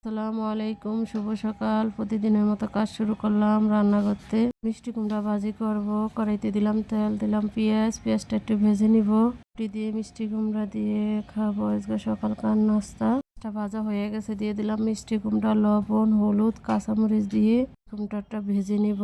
আসসালামু আলাইকুম, শুভ সকাল। প্রতিদিনের মতো কাজ শুরু করলাম রান্না করতে। মিষ্টি কুমড়া ভাজি করব। কড়াইতে দিলাম তেল, দিলাম পেঁয়াজটা একটু ভেজে নিব। রুটি দিয়ে মিষ্টি কুমড়া দিয়ে খাবো আজকে সকালকার নাস্তা। ভাজা হয়ে গেছে, দিয়ে দিলাম মিষ্টি কুমড়া, লবণ, হলুদ, কাঁচামরিচ দিয়ে কুমড়াটা ভেজে নিব।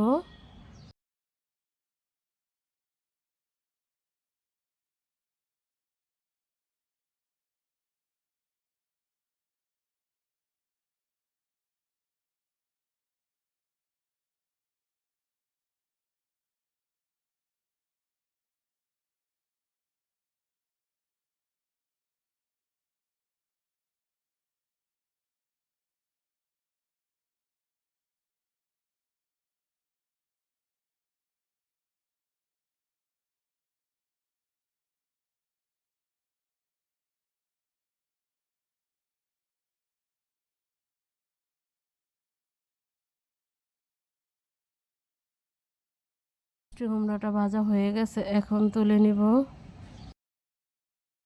মিষ্টি কুমড়াটা ভাজা হয়ে গেছে, এখন তুলে নিব।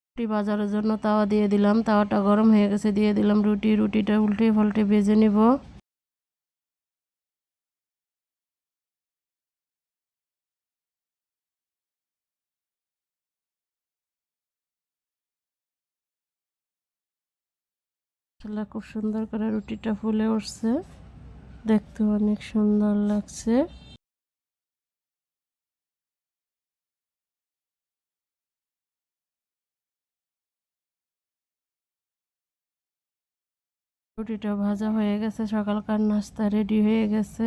রুটি ভাজার জন্য তাওয়া দিয়ে দিলাম, তাওয়াটা গরম হয়ে গেছে, দিয়ে দিলাম রুটিটা উল্টে পাল্টে ভেজে নিব। খুব সুন্দর করে রুটিটা ফুলে উঠছে, দেখতে অনেক সুন্দর লাগছে। রুটিটা ভাজা হয়ে গেছে, সকালকার নাস্তা রেডি হয়ে গেছে।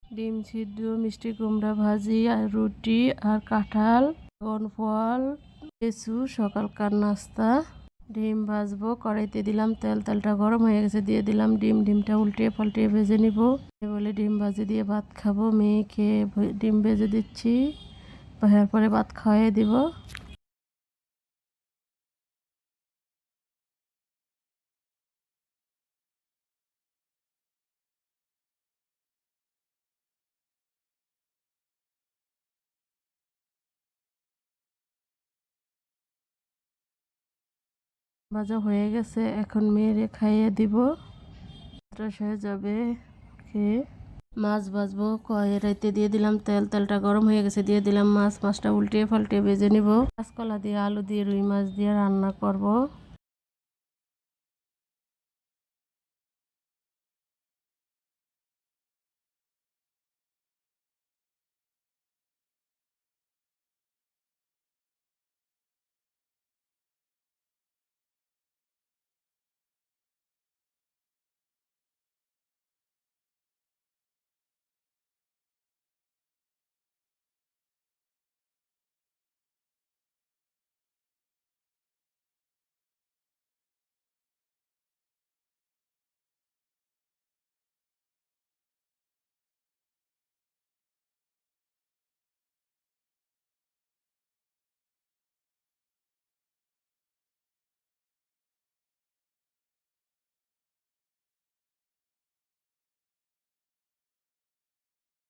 ডিম সিদ্ধ, মিষ্টি কুমড়া ভাজি আর রুটি আর কাঁঠাল, ফল, লেচু, সকালকার নাস্তা। ডিম ভাজবো, কড়াইতে দিলাম তেল, তেলটা গরম হয়ে গেছে, দিয়ে দিলাম ডিমটা উল্টে পাল্টে ভেজে নিব। বলে ডিম ভাজি দিয়ে ভাত খাবো, মেয়েকে ডিম ভেজে দিচ্ছি, পরে ভাত খাওয়াই দিব। ভাজা হয়ে গেছে, এখন মেয়েরে খাইয়ে দিব, হয়ে যাবে খেয়ে। মাছ ভাজবো, কড়াইতে দিয়ে দিলাম তেল, তেলটা গরম হয়ে গেছে, দিয়ে দিলাম মাছটা উল্টে পাল্টে ভেজে নিব। কাঁচকলা দিয়ে, আলু দিয়ে, রুই মাছ দিয়ে রান্না করব।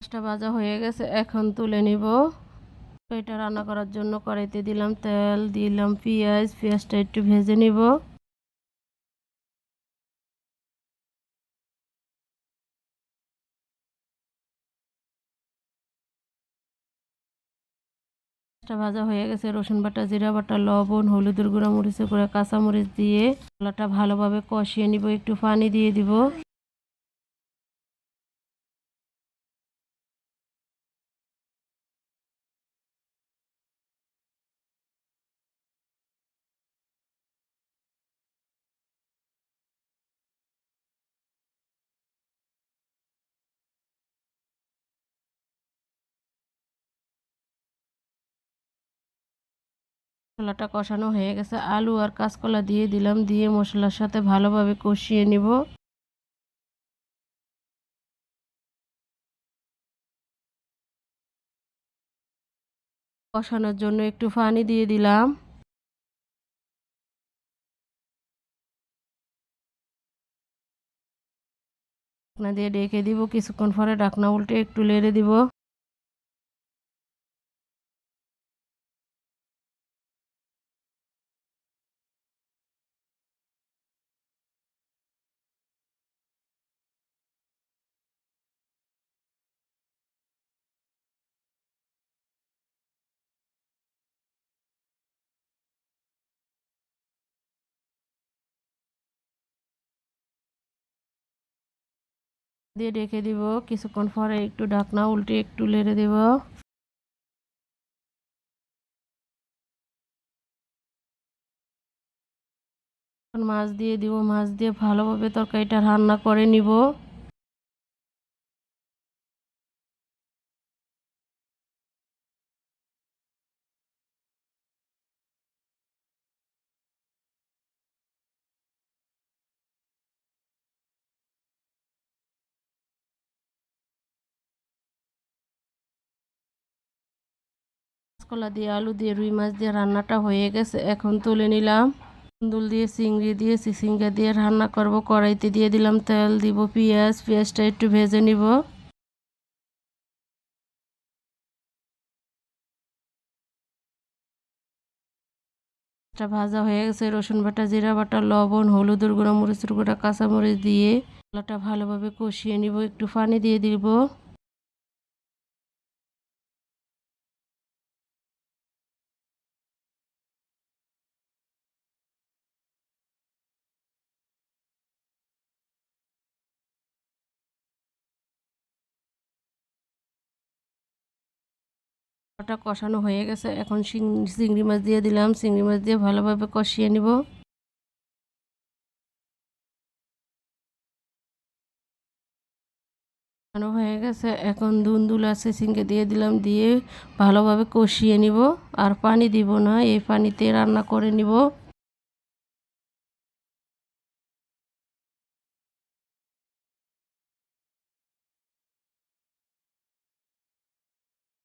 মাছটা ভাজা হয়ে গেছে, এখন তুলে নিব। এটা রান্না করার জন্য কড়াইতে দিলাম তেল, দিলাম পেঁয়াজটা একটু ভেজে নিব। ভাজা হয়ে গেছে, রসুন বাটা, জিরা বাটা, লবণ, হলুদের গুঁড়া, মরিচের গুঁড়া, কাঁচামরিচ দিয়ে মশলাটা ভালোভাবে কষিয়ে নিব। একটু পানি দিয়ে দিব। মশলাটা কষানো হয়ে গেছে, আলু আর কাঁচকলা দিয়ে দিলাম, দিয়ে মশলার সাথে ভালোভাবে কষিয়ে নিব। কষানোর জন্য একটু পানি দিয়ে দিলাম। ঢাকনা দিয়ে ঢেকে দিব, কিছুক্ষণ পরে ঢাকনা উল্টে একটু নেড়ে দিব। দিয়ে রেখে দিব। কিছুক্ষণ পরে একটু ঢাকনা উল্টে একটু নেড়ে দেব। মাছ দিয়ে দিব, মাছ দিয়ে ভালোভাবে তরকারিটা রান্না করে নিব। কাঁচকলা দিয়ে আলু দিয়ে রুই মাছ দিয়ে রান্নাটা হয়ে গেছে, এখন তুলে নিলাম। দুল দিয়ে চিংড়ি দিয়ে চিচিঙ্গা দিয়ে রান্না করব। কড়াইতে দিয়ে দিলাম তেল, দিব পেঁয়াজটা একটু ভেজে নিব। ভাজা হয়ে গেছে, রসুন বাটা, জিরা বাটা, লবণ, হলুদের গুঁড়া, মরিচের গুঁড়া, কাঁচামরিচ দিয়ে মশলাটা ভালোভাবে কষিয়ে নিব। একটু পানি দিয়ে দিব। ওটা কষানো হয়ে গেছে, এখন চিংড়ি মাছ দিয়ে দিলাম। চিংড়ি মাছ দিয়ে ভালোভাবে কষিয়ে নিব। হয়ে গেছে, এখন দুল আছে চিংড়ি দিয়ে দিলাম, দিয়ে ভালোভাবে কষিয়ে নিব। আর পানি দিব না, এই পানিতে রান্না করে নিব।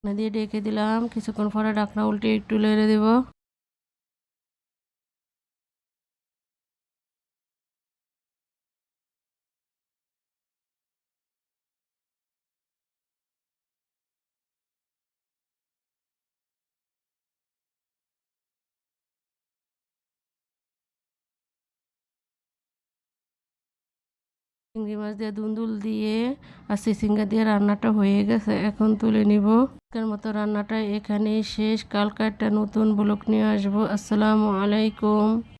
দিয়ে ঢেকে দিলাম। কিছুক্ষণ পরে ঢাকনা উল্টে একটু নেড়ে দেব। চিংড়ি মাছ দিয়ে দুল দিয়ে আর চিচিঙ্গা দিয়ে রান্নাটা হয়ে গেছে, এখন তুলে নিব। আজকের মতো রান্নাটা এখানেই শেষ। কালকে একটা নতুন ব্লগ নিয়ে আসবো। আসসালামু আলাইকুম।